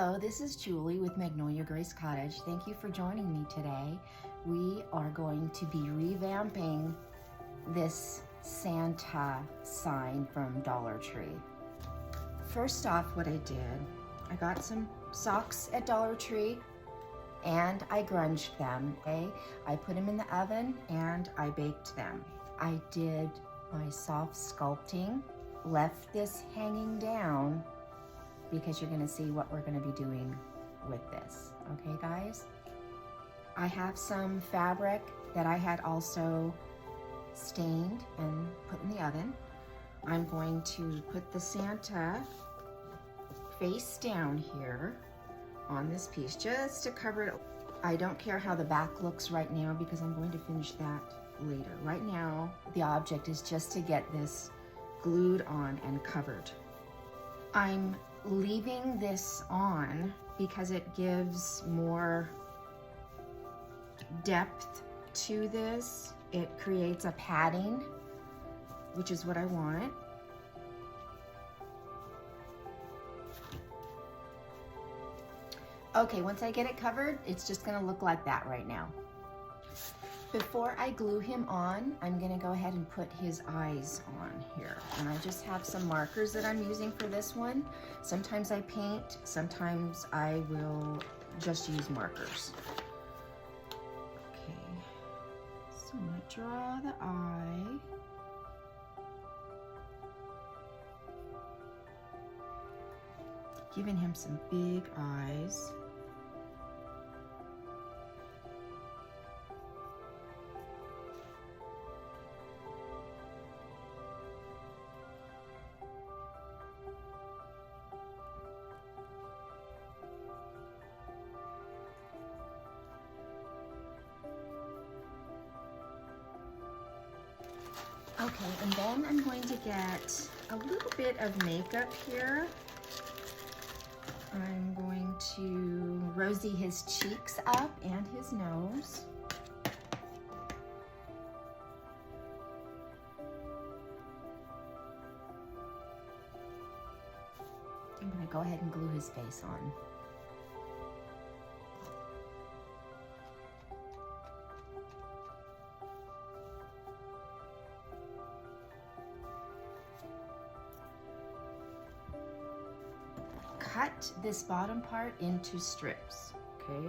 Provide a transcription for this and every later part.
Hello, this is Julie with Magnolia Grace Cottage. Thank you for joining me today. We are going to be revamping this Santa sign from Dollar Tree. First off, what I did, I got some socks at Dollar Tree and I grunged them. Okay? I put them in the oven and I baked them. I did my soft sculpting, left this hanging down because you're gonna see what we're gonna be doing with this. Okay, guys? I have some fabric that I had also stained and put in the oven. I'm going to put the Santa face down here on this piece just to cover it. I don't care how the back looks right now because I'm going to finish that later. Right now, the object is just to get this glued on and covered. I'm leaving this on because it gives more depth to this. It creates a padding, which is what I want. Okay, once I get it covered, it's just gonna look like that right now. Before I glue him on, I'm gonna go ahead and put his eyes on here. And I just have some markers that I'm using for this one. Sometimes I paint, sometimes I will just use markers. Okay, so I'm gonna draw the eye. Giving him some big eyes. Okay, and then I'm going to get a little bit of makeup here. I'm going to rosy his cheeks up and his nose. I'm going to go ahead and glue his face on. Cut this bottom part into strips, okay?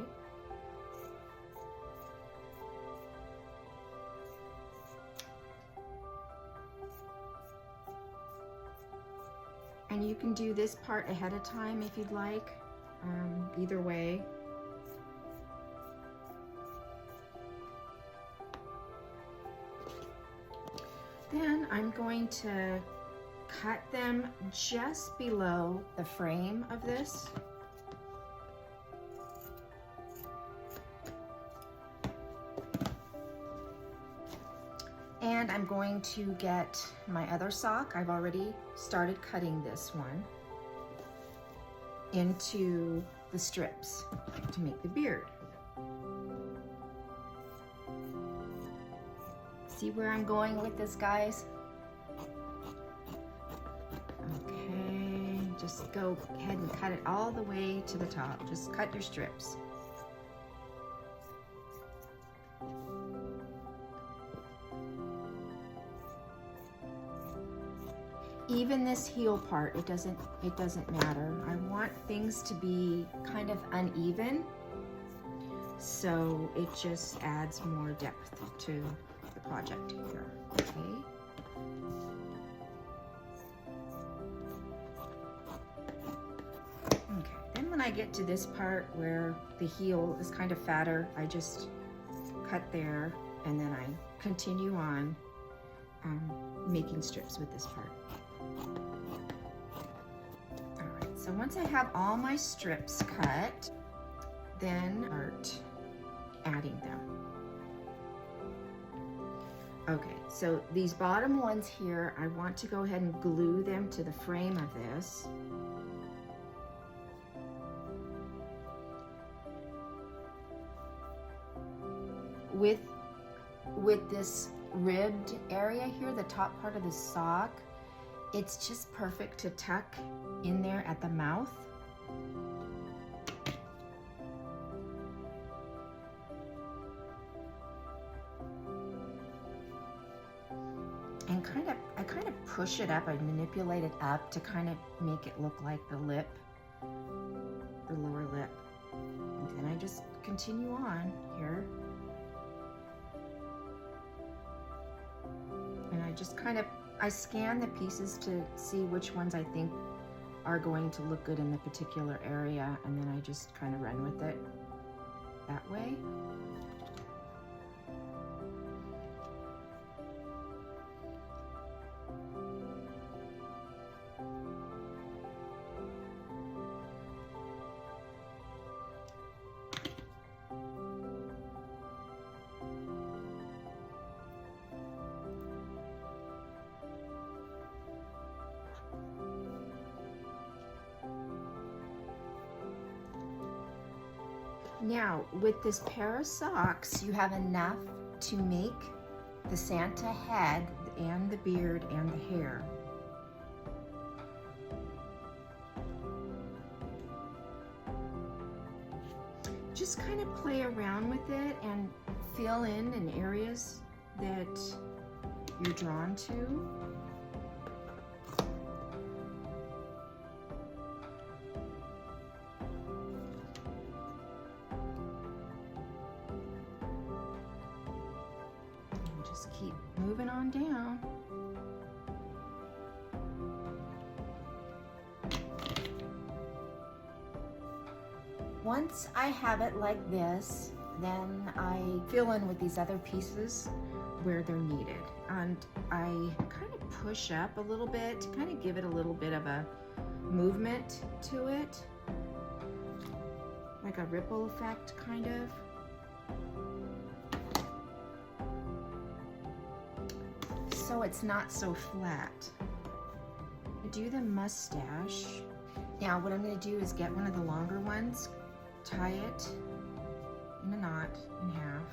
And you can do this part ahead of time if you'd like, either way. Then I'm going to cut them just below the frame of this. And I'm going to get my other sock. I've already started cutting this one into the strips to make the beard. See where I'm going with this, guys? Just go ahead and cut it all the way to the top. Just cut your strips. Even this heel part, it doesn't matter. I want things to be kind of uneven, so it just adds more depth to the project here. Okay. When I get to this part where the heel is kind of fatter, I just cut there and then I continue on making strips with this part. All right, so once I have all my strips cut, then start adding them. Okay, so these bottom ones here, I want to go ahead and glue them to the frame of this. With this ribbed area here, the top part of the sock, it's just perfect to tuck in there at the mouth. And I kind of push it up, I manipulate it up to kind of make it look like the lip, the lower lip. And then I just continue on here. And I just I scan the pieces to see which ones I think are going to look good in the particular area, and then I just kind of run with it that way. Now, with this pair of socks, you have enough to make the Santa head and the beard and the hair. Just kind of play around with it and fill in areas that you're drawn to. Just keep moving on down. Once I have it like this, then I fill in with these other pieces where they're needed. And I kind of push up a little bit to kind of give it a little bit of a movement to it, like a ripple effect kind of. So it's not so flat. Do the mustache. Now what I'm going to do is get one of the longer ones, tie it in a knot in half.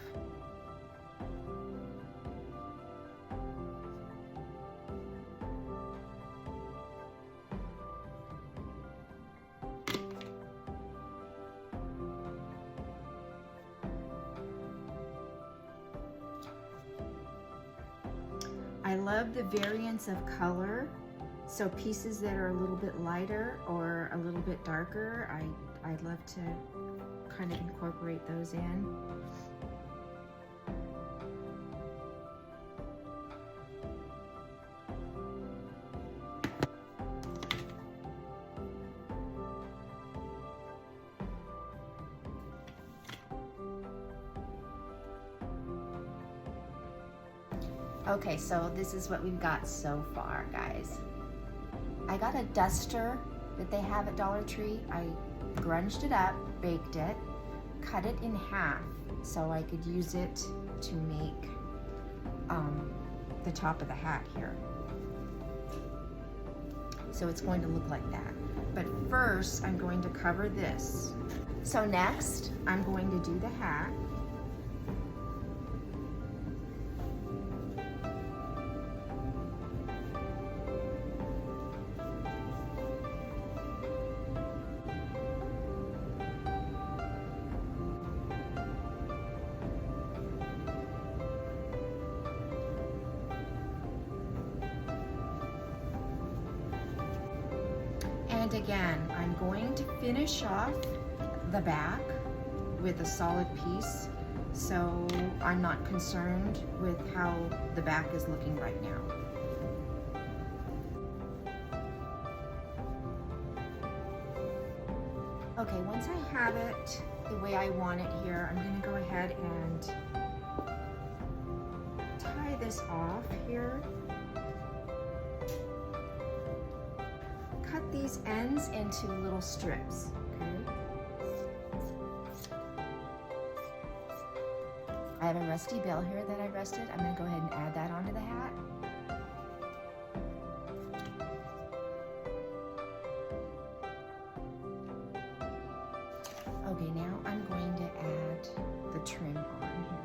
I love the variance of color, so pieces that are a little bit lighter or a little bit darker, I love to kind of incorporate those in. Okay, so this is what we've got so far, guys. I got a duster that they have at Dollar Tree. I grunged it up, baked it, cut it in half so I could use it to make the top of the hat here. So it's going to look like that. But first, I'm going to cover this. So next, I'm going to do the hat. And again, I'm going to finish off the back with a solid piece, so I'm not concerned with how the back is looking right now. Okay, once I have it the way I want it here, I'm going to go ahead and tie this off here. Cut these ends into little strips, okay? I have a rusty bell here that I rusted. I'm going to go ahead and add that onto the hat. Okay, now I'm going to add the trim on here.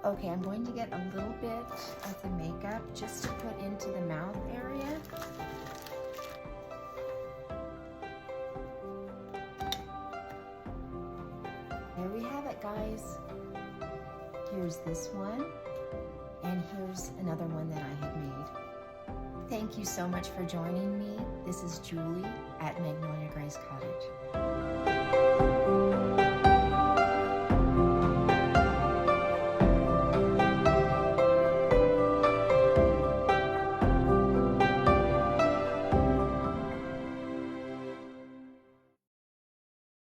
Okay, I'm going to get a little bit of the makeup just to put into the mouth area. guys. Here's this one, and here's another one that I had made. Thank you so much for joining me. This is Julie at Magnolia Grace Cottage.